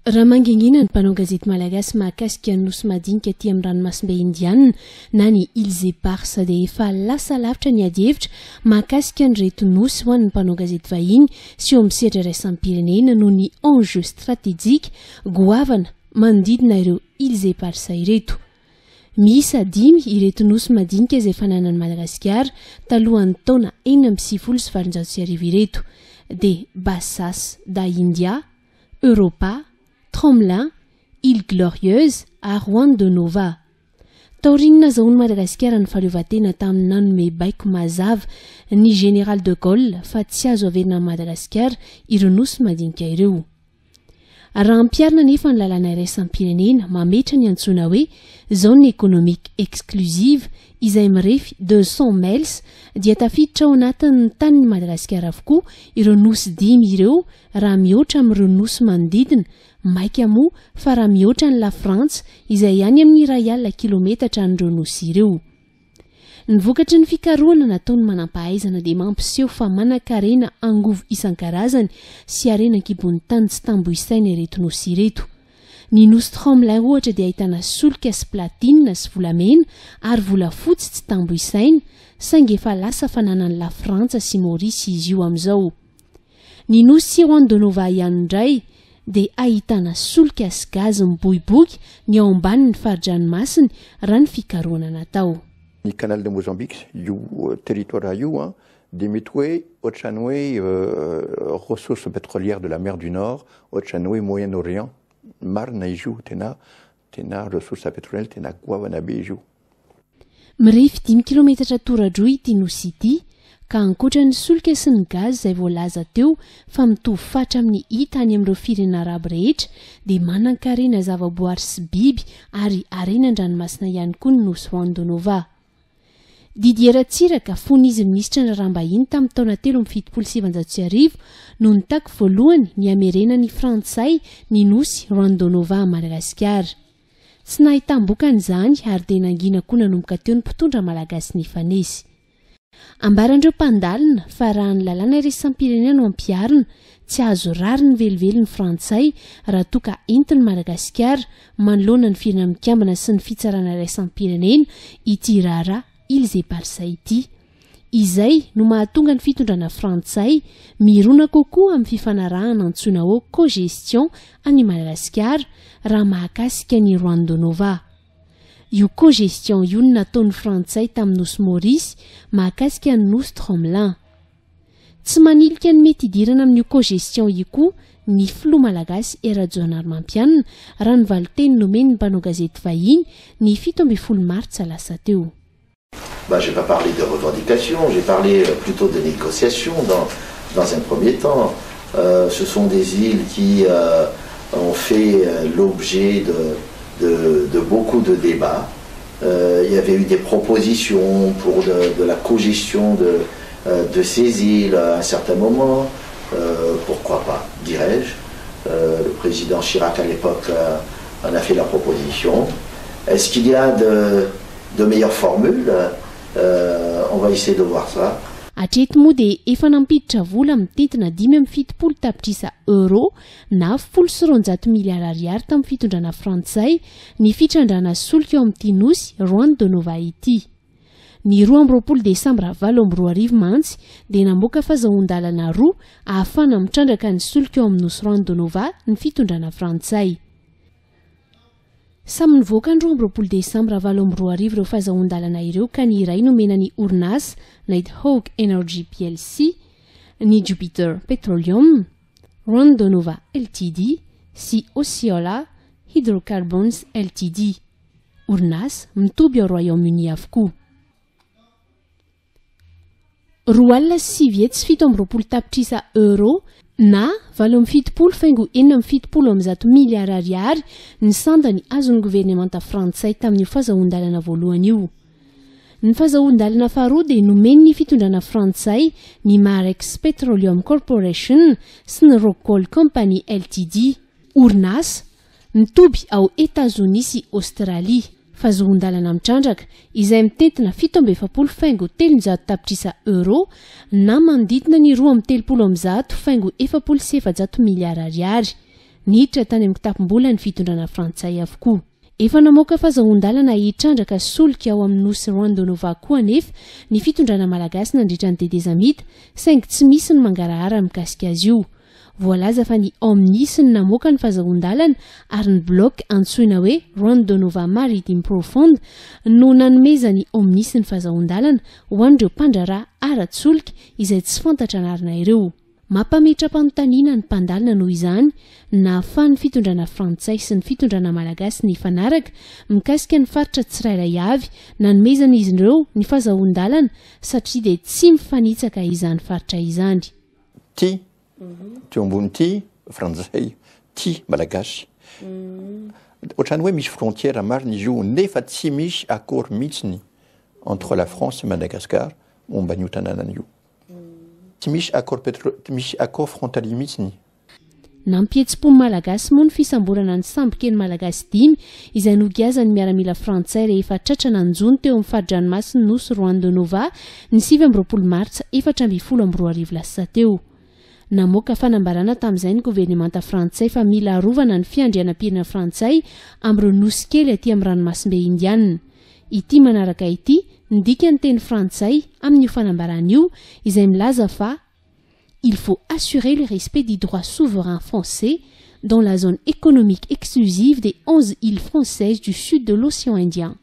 Raha mangingina ny mpanao gazety malagasy mahakasika ny nosy madinika aty amin'ny ranomasimbe indiana na ny Îles Éparses dia efa lasa lavitra ny ady hevitra mahakasika ny reto nosy ho an'ny mpanao gazety vahiny sy eo amin'ny sehatra iraisam-pirenena noho ny enjeu stratégique goavana manodidina ireo Îles Éparses ireto. Miisa 5 ireto nosy madinika izay fananan'i Madagasikara talohan'ny taona 1970 ireto dia Bassas da India, Europa, Tromelin, Île Glorieuse, Arwan de Nova. Taorinina zahoan'i Madagasikara ny fahaleovan-tena tamin'ny nanome baiko mazava ny Général de Gaulle fa tsy azo averina amin'ny Madagasikara ireo nosy madinika ireo. Raha ampiarina nefa ny lalàna iraisam-pirenena mametra ny antsoina hoe zone économique exclusive izay mirefy 200 miles dia tafiditra ao anatin'ny tanin'ny Madagasikara avokoa ireo nosy 5 ireo raha mihoatra amin'ireo nosy manodidina maika moa fa raha mihoatra ny La France izay ihany amin'ny 100 kilometatra an'ireo nosy ireo. Ny vokatry ny fikarohana nataony manam-pahaizana dia mampiseho fa manan-karena angovo isan-karazany sy harena-kibon'ny tany tsy tambohisaina ireto nosy ireto. Ny nosy Tromelin ohatra dia ahitana solika sy platinina sy volamena ary volafotsy tsy tambohisaina saingy efa lasa fananan'ny La Frantsa sy Maurice izy io amin'izao. Ny nosy Arwan de Nova ihany indray dia ahitana solika sy gazy miboiboika ny ao ambanin'ny faridranomasiny raha ny fikarohana natao. Ny canal de Mozambique io territoire io dia mety hoe ohatrany hoe ressources pétrolières de la mer du Nord ohatrany hoe Moyen-Orient marina izy io tena ressources pétrolières tena goavana be izy io. Mirefy 10 kilometatra toradroa ity nosy ity ka ankoatra ny solika sy ny gazy izay voalaza teo fa mitovy fatra amin'ny hita any amin'ireo firenena arabo rehetra dia manan-karena zavaboary sy biby ary harenan-dranomasina ihany koa ny nosy Arwan de Nova. Didier Ratsiraka fon'izy minisitra ny rambahiny tamin'ny taona 1770 no nitako voalohany ny hamerenan'ny Frantsay ny nosy Arwan de Nova à Madagasikara. Tsy nahitam-bokany izany ary dia nangina koa nanomboka teo ny mpitondra malagasy ny fanesy. Ambaran'ireo mpandalina fa raha ny lalàna iraisam-pirenena no ampiarina tsy azo rary ny velively ny Frantsay raha toa ka entin'ny Madagasikara manoloana ny firenena mikambana sy ny fitsarana iraisam-pirenena ity raharaha Îles Éparses ity. Izay no mahatonga ny fitondrana Frantsay mirona kokoa amin'ny fifanarahana antsoina hoe cogestion any Madagasikara raha mahakasika ny Arwan de Nova. Io cogestion io no nataon'ny Frantsay tamin'ny nosy Maurice mahakasika ny nosy Tromelin. Tsy manilika ny mety idirana amin'io cogestion io koa ny filoha malagasy Erajonary Mampianina raha ny valiteny nomeny ny mpanao gazety vahiny ny 17 martsa lasa teo. Je n'ai pas parlé de revendications, j'ai parlé plutôt de négociations dans un premier temps. Ce sont des îles qui ont fait l'objet de beaucoup de débats. Il y avait eu des propositions pour de la cogestion de ces îles à un certain moment. Pourquoi pas, dirais-je. Le président Chirac à l'époque en a fait la proposition. Est-ce qu'il y a de meilleures formules? On va essayer de voir ça. Hatreto moa dia efa nampiditra vola mitentina 570 tapitrisa euro na 700 miliara ariary tamin'ny fitondrana Frantsay ny fitrandrana solika eo amin'ity nosy Arwan de Nova ity. Ny 12 Desambra 2012 mantsy dia namoaka fahazoan-dalana roa ahafana mitrandraka ny solika eo amin'ny nosy Arwan de Nova ny fitondrana Frantsay. Samy nivoaka ny 12 Desambra 2012 ireo fahazoan-dalana ireo ka ny iray nomena ny orinasa Nighthawk Energy PLC, ny Jupiter Petroleum, Arwan de Nova Ltd sy Osceola Hydrocarbons Ltd. Orinasa mitoby ao Royaume-Uni avokoa. Roa alina sy 7 tapitrisa euro na 770,7 miliara ariary ny sandany azon'ny governemanta Frantsay tamin'io fahazoan-dalana voalohany io. Ny fahazoan-dalana faharoa dia nomeny ny fitondrana Frantsay ny Marex Petroleum Corporation sy ny Rockall Company Ltd. Orinasa mitoby ao États-Unis sy Australie. Fahazoan-dalana mitrandraka izay mitentina 7,7 tapitrisa euro na manodidina ny 2,7 miliara ariary. niditra tany amin'ny kitapom-bola ny fitondrana frantsay avokoa. Efa namoaka fahazahon-dalana hitrandraka solika ao amin'ny nosy Rwandonova koa anefa ny fitondrana malagasy nandritra ny Dedezamita saingy tsy misy ny mangarahara mikasika azy io. Voalaza fa ny Omnisy ny namoaka ny fahazahon-dalana ary ny bloc antsoina hoe Rwandonova Maritime Profonde no nanomeza ny Omnisy ny fahazahon-dalana ho an'ireo mpandraraha ara-tsolika izay tsy fantatra anarana ireo. Mampametra-panontaniana ny mpandalina noho izany na ahafahan'ny fitondrana frantsay sy ny fitondrana malagasy ny fanaraka mikasika ny faritra tsirairay avy nanomezana izy ireo ny fahazahon-dalana satria dia tsy mifanitsaka izany faritra izany. Ty ambony ty frantsay, ty malagasy. Ohatrany hoe misy frontière marina izy io nefa tsy misy accord mihitsiny entre la France et Madagascar momba n'io tanàna io. Tsy misy accord frontalier mihitsiny. Nampihetsi-po malagasy moa ny fisamborana ny sambokely malagasy 5 izay nogiazany miaramila frantsay rehefa tratrana anjony teo amin'ny faridranomasiny nosy Rwandonova ny 7 martsa 2023 teo. Namoaka fanambarana tamin'izay ny governemanta frantsay fa mila arovana ny fiandrianam-pirina frantsay amin'ireo nosy kely aty amin'ny ranomasimbe indiana. Ity manaraka ity ndika ny teny frantsay amin'io fanambarana io izay milaza fa il faut assurer le respect du droit souverain français dans la zone économique exclusive des 11 îles françaises du sud de l'océan Indien.